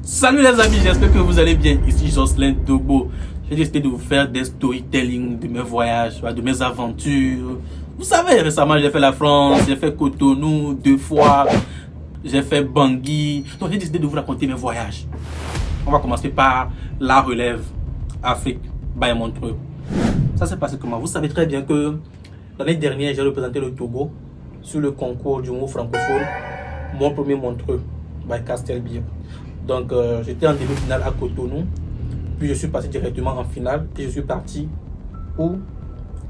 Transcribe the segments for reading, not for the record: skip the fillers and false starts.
Salut les amis, j'espère que vous allez bien. Ici Jocelyn Dogbo. J'ai décidé de vous faire des storytelling de mes voyages, de mes aventures. Vous savez, récemment j'ai fait la France, j'ai fait Cotonou 2 fois, j'ai fait Bangui. Donc j'ai décidé de vous raconter mes voyages. On va commencer par la relève Afrique, by Montreux. Ça s'est passé comment? Vous savez très bien que l'année dernière j'ai représenté le Togo sur le concours du mot francophone, mon premier Montreux, by Castelbir. Donc j'étais en demi-finale à Cotonou, puis je suis passé directement en finale et je suis parti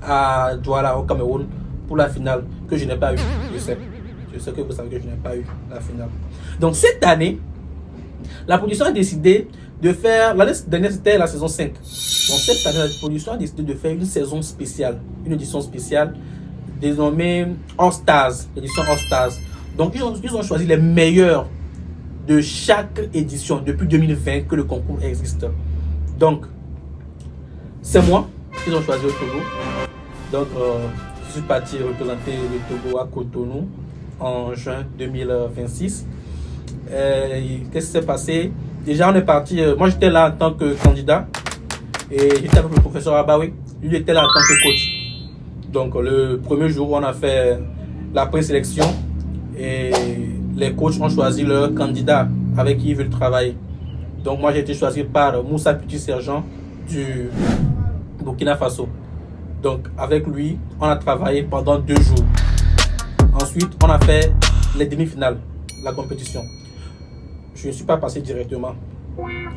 à Douala au Cameroun pour la finale que je n'ai pas eu. Je sais que vous savez que je n'ai pas eu la finale. Donc cette année, la production a décidé de faire, l'année dernière c'était la saison 5. Donc cette année, la production a décidé de faire une saison spéciale, une édition spéciale dénommée All Stars, l'édition All Stars. Donc ils ont choisi les meilleurs de chaque édition depuis 2020 que le concours existe. Donc c'est moi qu'ils ont choisi au Togo. Donc je suis parti représenter le Togo à Cotonou en juin 2026. Qu'est-ce qui s'est passé? Déjà on est parti, moi j'étais là en tant que candidat et j'étais avec le professeur Abawi, lui était là en tant que coach. Donc le premier jour on a fait la présélection et les coachs ont choisi leur candidat avec qui ils veulent travailler. Donc moi j'ai été choisi par Moussa Petit Sergent du Burkina Faso. Donc avec lui, on a travaillé pendant 2 jours. Ensuite, on a fait les demi-finales, la compétition. Je ne suis pas passé directement.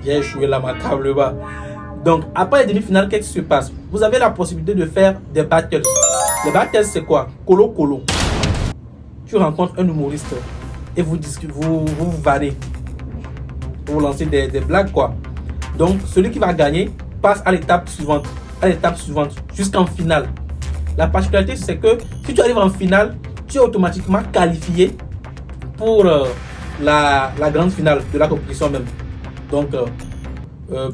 J'ai échoué lamentablement. Donc après les demi-finales, qu'est-ce qui se passe? Vous avez la possibilité de faire des battles. Les battles, c'est quoi? Colo-colo. Tu rencontres un humoriste et vous vannez, vous lancez des blagues quoi. Donc celui qui va gagner passe à l'étape suivante, jusqu'en finale. La particularité c'est que si tu arrives en finale, tu es automatiquement qualifié pour la grande finale de la compétition même. Donc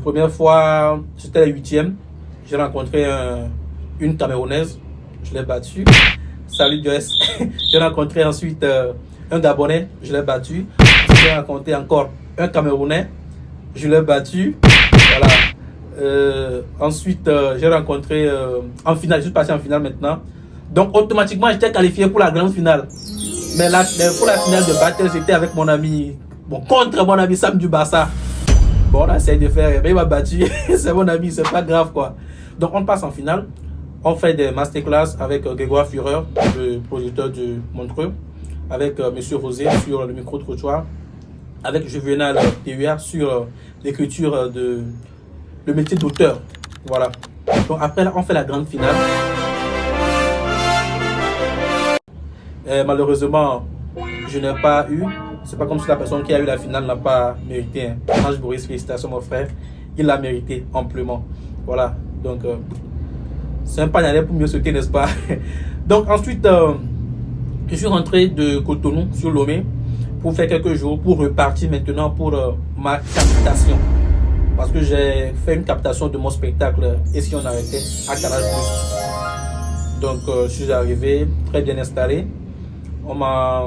première fois c'était la 8e, j'ai rencontré une Camerounaise, je l'ai battue. Salut Joyce. J'ai rencontré ensuite un Gabonais, je l'ai battu. J'ai rencontré encore un Camerounais, je l'ai battu. Voilà. Ensuite, j'ai rencontré en finale, je suis passé en finale maintenant. Donc automatiquement, j'étais qualifié pour la grande finale. Mais pour la finale de battle, j'étais avec mon ami, contre mon ami Sam du Bassa. Bon, on a essayé de faire, mais il m'a battu. C'est mon ami, c'est pas grave quoi. Donc on passe en finale. On fait des masterclass avec Grégoire Fureur, le producteur de Montreux, avec Monsieur Rosé sur le micro-trottoir, avec Juvenal PUR sur l'écriture de le métier d'auteur. Voilà. Donc après, là, on fait la grande finale. Et malheureusement, je n'ai pas eu. C'est pas comme si la personne qui a eu la finale n'a pas mérité. Hein. Ange Boris, félicitations mon frère. Il l'a mérité amplement. Voilà. Donc c'est un panel pour mieux sauter, n'est-ce pas? Donc ensuite, je suis rentré de Cotonou sur Lomé pour faire quelques jours, pour repartir maintenant pour ma captation. Parce que j'ai fait une captation de mon spectacle Et si on arrêtait à Canal+. Donc je suis arrivé très bien installé. On m'a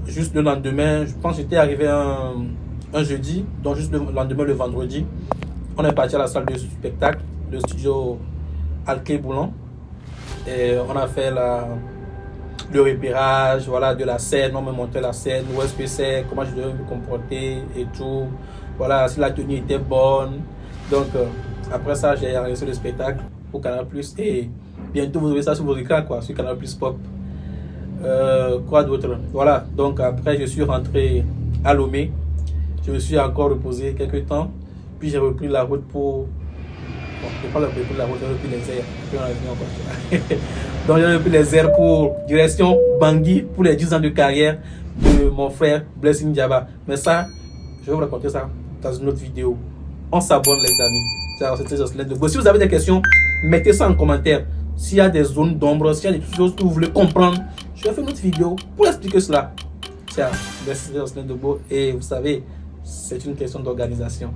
juste le lendemain, je pense que j'étais arrivé un jeudi, donc juste le lendemain, le vendredi, on est parti à la salle de spectacle, le studio Alclé Boulan, et on a fait le repérage, voilà, de la scène. On me montrait la scène, où est-ce que c'est, comment je devais me comporter et tout, voilà, si la tenue était bonne. Donc après ça, j'ai enregistré le spectacle pour Canal+, et bientôt vous aurez ça sur vos écrans quoi, sur Canal+ Pop. Quoi d'autre? Voilà, donc après je suis rentré à Lomé, je me suis encore reposé quelques temps, puis j'ai repris la route pour je parle un peu de la route, j'ai repris les airs. Donc j'ai repris les airs pour direction Bangui pour les 10 ans de carrière de mon frère Blessing Diaba. Mais ça, je vais vous raconter ça dans une autre vidéo. On s'abonne les amis. C'était Jocelyn Dogbo. Si vous avez des questions, mettez ça en commentaire. S'il y a des zones d'ombre, s'il y a des choses que vous voulez comprendre, je vais faire une autre vidéo pour expliquer cela. Tiens, merci Jocelyn Dogbo. Et vous savez, c'est une question d'organisation.